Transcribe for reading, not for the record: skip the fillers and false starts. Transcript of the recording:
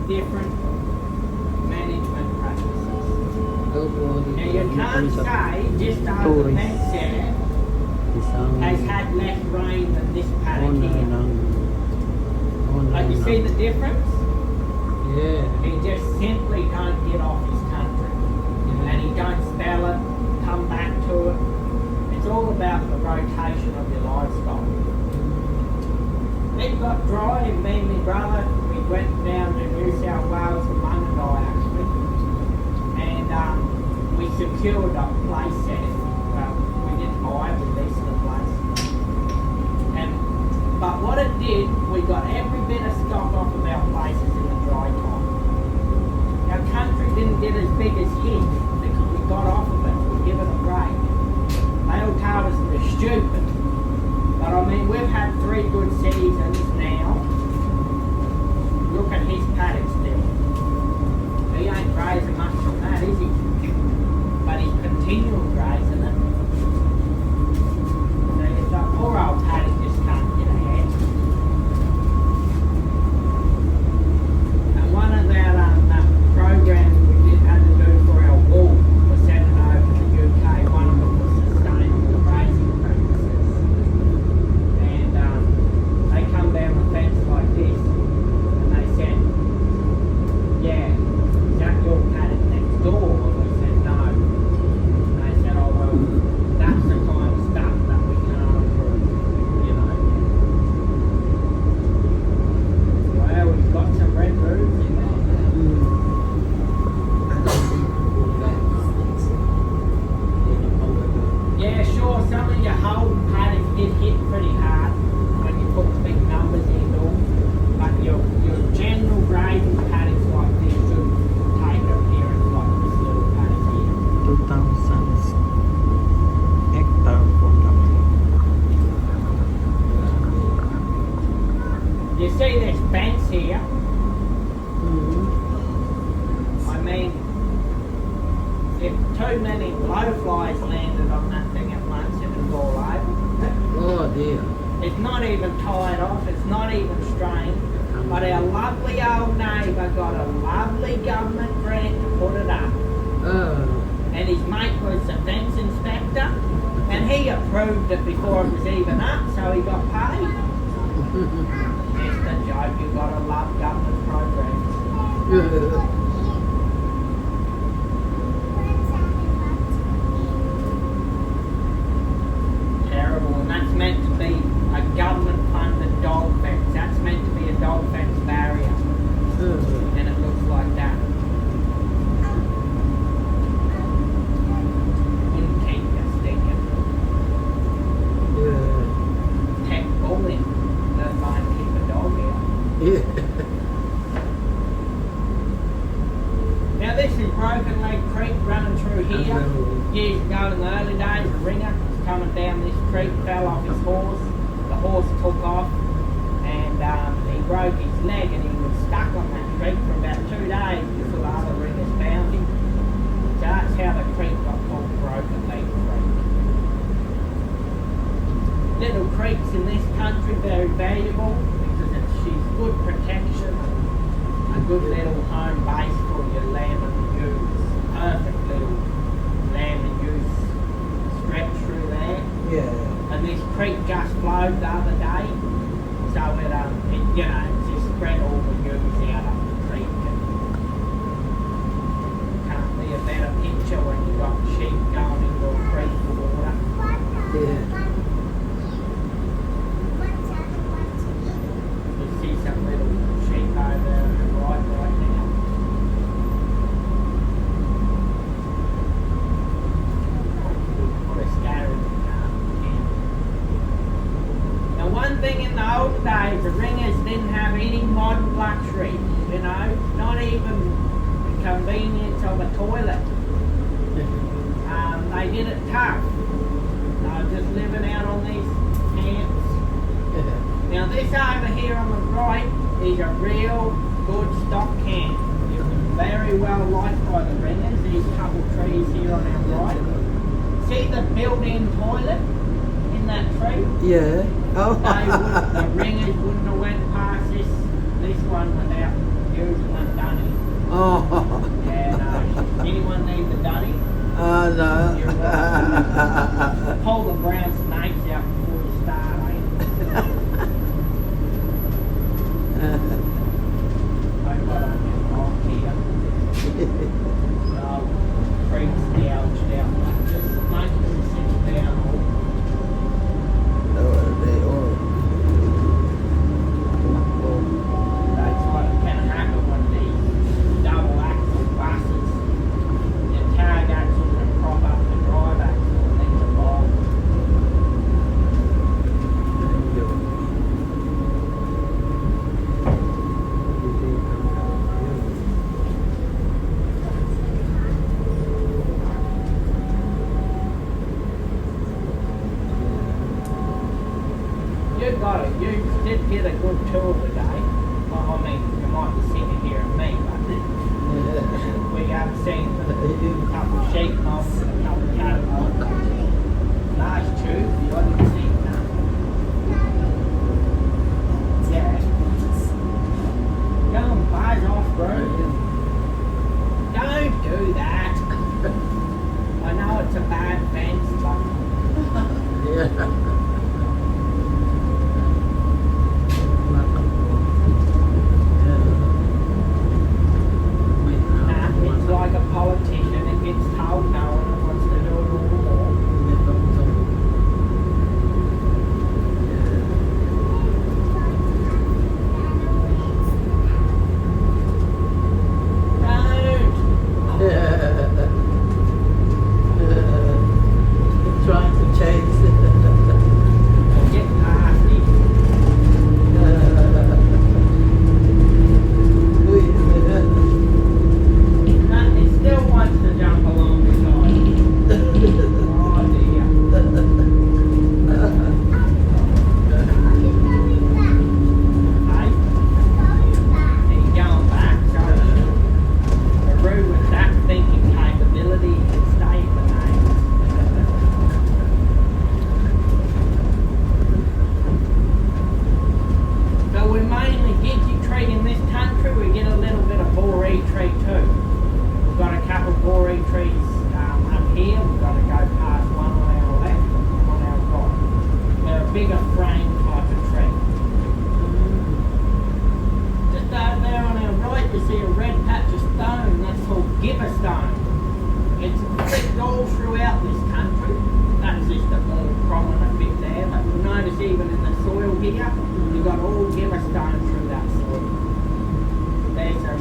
different management practices. Now you can't say just over the fence there has had less rain than this paddock here. Like you see the difference? Yeah. He just simply don't get off his country. And he don't spell it, come back to it. It's all about the rotation of your livestock. It got dry and me and my brother, we went down to New South Wales and Mungadai actually. And we secured a place there. Well, we didn't buy it, we leased the place. But what it did, we got every bit of stock off of our places in the dry time. Our country didn't get as big as his because we got off of it, we give it a break. They all told us we're stupid. But I mean, we've had 3 good seasons now. Look at his paddock still. He ain't grazing much from that, is he? But he's continual grazing it. So the poor old paddock just can't get ahead. And one of our programs we did had to do for our wool was sending over to the UK. One of them was sustainable grazing practices. And they come down the fence like this and they said, yeah, is that your paddock next door? And we said no. And they said, oh well, that's the kind of stuff that we can't approve, you know. Well, we've got some red roofs in there. Yeah, sure, some of your whole paddocks get hit pretty hard when you put the big numbers in them. But your general grazing paddocks like this should take an appearance like this little paddock here. 2,000 hectare product. You see this fence here? I mean, if too many blowflies landed on that thing at once, it would fall over. Oh dear. It's not even tied off, it's not even strained. But our lovely old neighbour got a lovely government grant to put it up. And his mate was the fence inspector, and he approved it before it was even up, so he got paid. Just a joke, you gotta love government programs. Terrible, and that's meant to be a government-funded dog fence. That's meant to be a dog fence barrier, and it looks like that. Wouldn't keep you stinking. Tech bullying. That might keep a dog out. Now this is Broken Leg Creek running through here. Years ago in the early days, a ringer was coming down this creek, fell off his horse. The horse took off and he broke his leg and he was stuck on that creek for about 2 days before the other ringers found him. So that's how the creek got called Broken Leg Creek. Little creeks in this country very valuable because she's good protection and a good little home base for your lamb and ewes. Perfect little lamb and ewes stretch through there. Yeah. And this creek just flowed the other day, so it you know, just spread all the ewes out up the creek. And can't be a better picture when you've got sheep going into a creek for water. Yeah. You see some little sheep over there on the right now. Put a scatter in the car. Now one thing in the old days, the ringers didn't have any modern luxury, you know, not even the convenience of a toilet. They did it tough. They were just living out on these camps. Now this over here on the right is a real good stock camp. It was very well liked by the ringers. These couple trees here on our right. See the built-in toilet in that tree? Yeah. Oh. The ringers wouldn't have went past this one without using that get a good tour today. Well, I mean, you might be sick of hearing me, but we have seen a couple of sheep moths and a couple of cattle moths. Large tube, I didn't see that. Yeah. Go and buzz off, bro. Don't do that. I know it's a bad fence, but Yeah. it's like a politician that gets told no and wants to do it all the more. Trying to chase. Don't get past it. It still wants to jump along beside you. Oh dear. Hey, he's going back, so the road with that thinking capability can stay in the name. So we mainly Gidgee trade in this country. We get a little bit of boree trade too. We've got a couple of boree trees up here. We've got to go past one on our left and one on our right. They're a bigger frame type of tree. Just over there on our right, you see a red patch of stone. That's called giver stone. It's thick all throughout this country. That's just a more prominent bit there. But you'll notice even in the soil here, you've got all giver stone through that soil. There's a